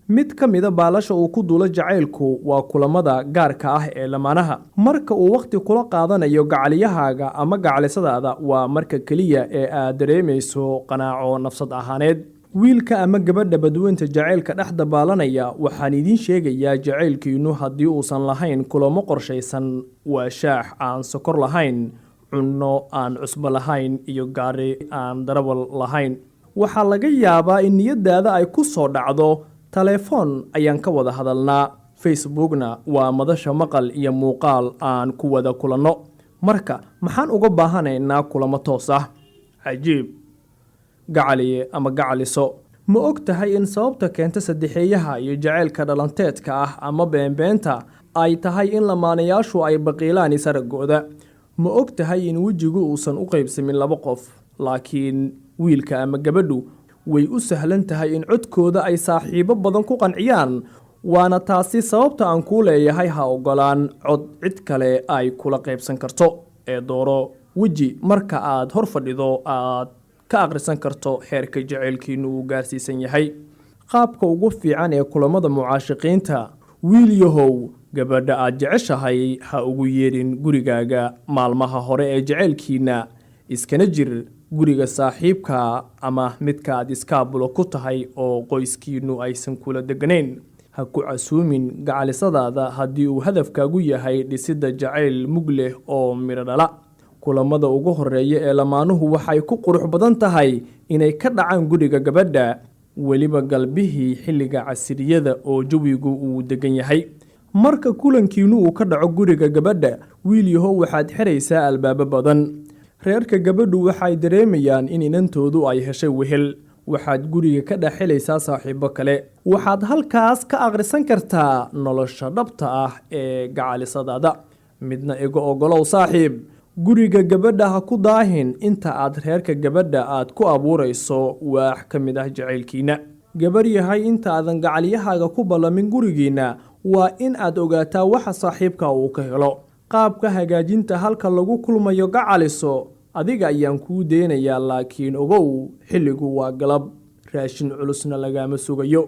mid ka mida baalasha uu ku duulo jacaylku waa kulamada gaarka ah ee lamaanaha. Marka uu waqti kula qaadanayo gacaliyahaaga ama gacalisadaada waa marka keliya ee aad dareemayso qanaaco nafsad ahaaneed. wiilka ama gabadha badweynta jacaylka dhex dabaalanaya waxaan idiin sheegayaa jacaylkiinu haddii uusan lahayn kulamo qorshaysan waa shaax aan sokor lahayn, cunno aan cusbo lahayn iyo gaari aan darawal lahayn. waxaa laga yaabaa in niyadaada ay ku soo dhacdo taleefon ayaan ka wada hadalnaa, facebookna waa madasha maqal iyo muuqaal aan ku wada kulanno. marka maxaan uga baahanaynaa kulamo toos ah? cajiib. gacaliye ama gacaliso, ma og tahay in sababta keenta saddexeeyaha iyo jacaylka dhalanteedka ah ama beenbeenta ay tahay in lamaanayaashu ay baqiilaan isaragooda? ma og tahay in wejigu uusan u qaybsamin laba qof, laakiin wiilka ama gabadhu way u sahlan tahay in codkooda ay saaxiibo badan ku qanciyaan? waana taasi sababta aan kuu leeyahay ha ogolaan cod cid kale ay kula qaybsan karto ee dooro weji marka aad hor fadhido aad ka akhrisan karto heerka jacaylkiinu uu gaarsiisan yahay. qaabka ugu fiican ee kulamada mucaashiqiinta: wiil yahow, gabadha aad jeceshahay ha ugu yeedhin gurigaaga maalmaha hore ee jacaylkiina, iskana jir guriga saaxiibka ama midka aad iskaabulo ku tahay oo qoyskiinu aysan kula deganayn. ha ku casuumin gacalisadaada haddii uu hadafkaagu yahay dhisidda jacayl mug leh oo midho dhala. kulamada ugu horeeya ee lamaanuhu waxay ku qurux badan tahay inay ka dhacaan guriga gabadha, weliba galbihii xilliga casiriyada oo jawigu uu degan yahay. marka kulankiinu uu ka dhaco guriga gabadha, wiil yahow waxaad xiraysaa albaabo badan. reerka gabadhu waxay dareemayaan in inantoodu ay heshay wehel. waxaad guriga ka dhex helaysaa saaxiibo kale. waxaad halkaas ka akhrisan kartaa nolosha dhabta ah ee gacalisadaada. midna iga ogolow saaxiib, guriga gabadha ha ku daahin inta aad reerka gabadha aad ku abuurayso waax ka mid ah jacaylkiina. gabar yahay, inta aadan gacaliyahaaga ku ballamin gurigiina waa in aad ogaataa waxa saaxiibka uu ka helo. qaabka hagaajinta halka lagu kulmayo gacaliso adiga ayaan kuu deynayaa, laakiin ogow xilligu waa galab, raashin culusna lagama sugayo.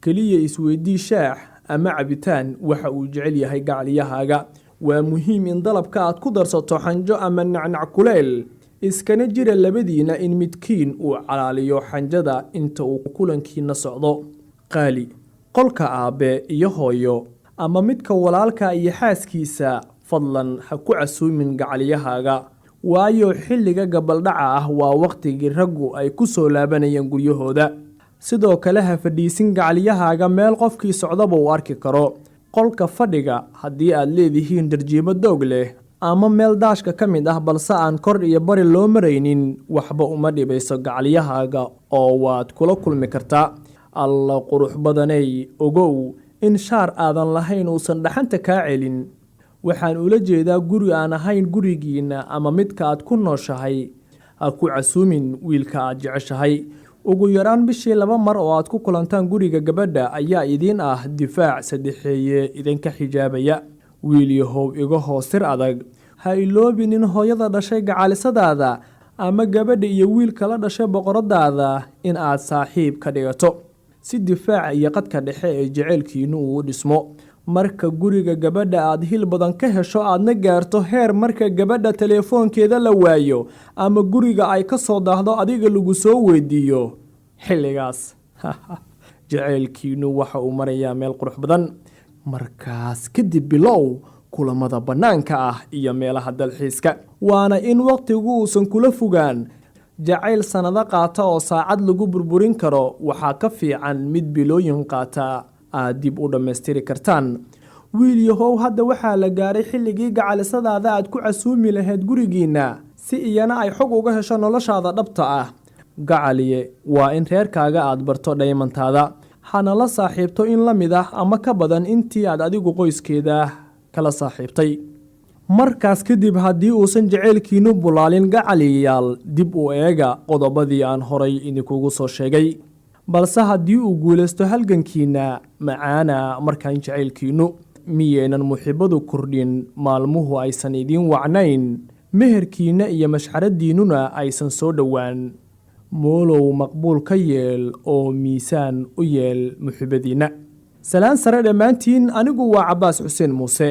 keliya isweydii shaax ama cabitaan waxa uu jecel yahay gacaliyahaaga. waa muhiim in dalabka aad ku darsato xanjo ama nacnac kuleyl. iskana jira labadiina in midkiin uu calaaliyo xanjada inta uu kulankiina socdo. qaali, qolka aabbe iyo hooyo ama midka walaalka iyo xaaskiisa fadlan ha ku casuumin gacaliyahaaga, waayo xilliga gabaldhaca ah waa waqtigii raggu ay ku soo laabanayeen guryahooda. sidoo kale ha fadhiisin gacaliyahaaga meel qofkii socdaba uu arki karo. qolka fadhiga haddii aad leedihiin darjiimo doog leh ama meel daashka ka mid ah balse aan kor iyo bari loo maraynin, waxba uma dhibayso gacaliyahaaga oo waad kula kulmi kartaa. alla qurux badanay, ogow in shaar aadan lahayn uusan dhaxanta kaa celin. waxaan ula jeedaa guri aan ahayn gurigiina ama midka aad ku nooshahay. ha ku casuumin wiilka aad jeceshahay. ugu yaraan bishii 2 mar oo aad ku kulantaan guriga gabadha ayaa idiin ah difaac saddexeeye idinka xijaabaya. wiil yahow iga hoosir adag, ha iloobinin hooyada dhashay gacalisadaada ama gabadha iyo wiilka la dhashay boqoradaada in aad saaxiib ka dhigato, si difaaca iyo qadka dhexe ee jacaylkiinu uu dhismo. marka guriga gabadha aad hil badan ka hesho aadna gaarto heer marka gabadha teleefoonkeeda la waayo ama guriga ay ka soo daahdo adiga lagu soo weydiiyo, xilligaas jacaylkiinu waxa uu marayaa meel qurux badan. markaas kadib bilow kulamada bannaanka ah iyo meelaha dalxiiska. waana in waqtigu uusan kula fogaan. jacayl sanado qaata oo saacad lagu burburin karo waxaa ka fiican mid bilooyin qaata aad dib u dhammaystiri kartaan. wiil yahow, hadda waxaa la gaaray xilligii gacalisadaada aad ku casuumi lahayd gurigiina si iyana ay xog uga hesho noloshaada dhabta ah. gacaliye, waa in reerkaaga aad barto dhaymantaada, hana la saaxiibto in la mid ah ama ka badan intii aad adigu qoyskeeda kala saaxiibtay. markaas kadib haddii uusan jacaylkiinu bulaalin gacaliyayaal, dib u eega qodobadii aan horay idinkugu soo sheegay. balse haddii uu guulaysto halgankiina macaana markaan jacaylkiinu, miyaynan muxibbadu kordhin, maalmuhu aysan idiin wacnayn, meherkiina iyo mashxaradiinnuna aysan soo dhowaan. moolow maqbuul ka yeel oo miisaan u yeel muxibadiina salaan sare dhammaantiin anigu waa Cabbaas Xuseen Muuse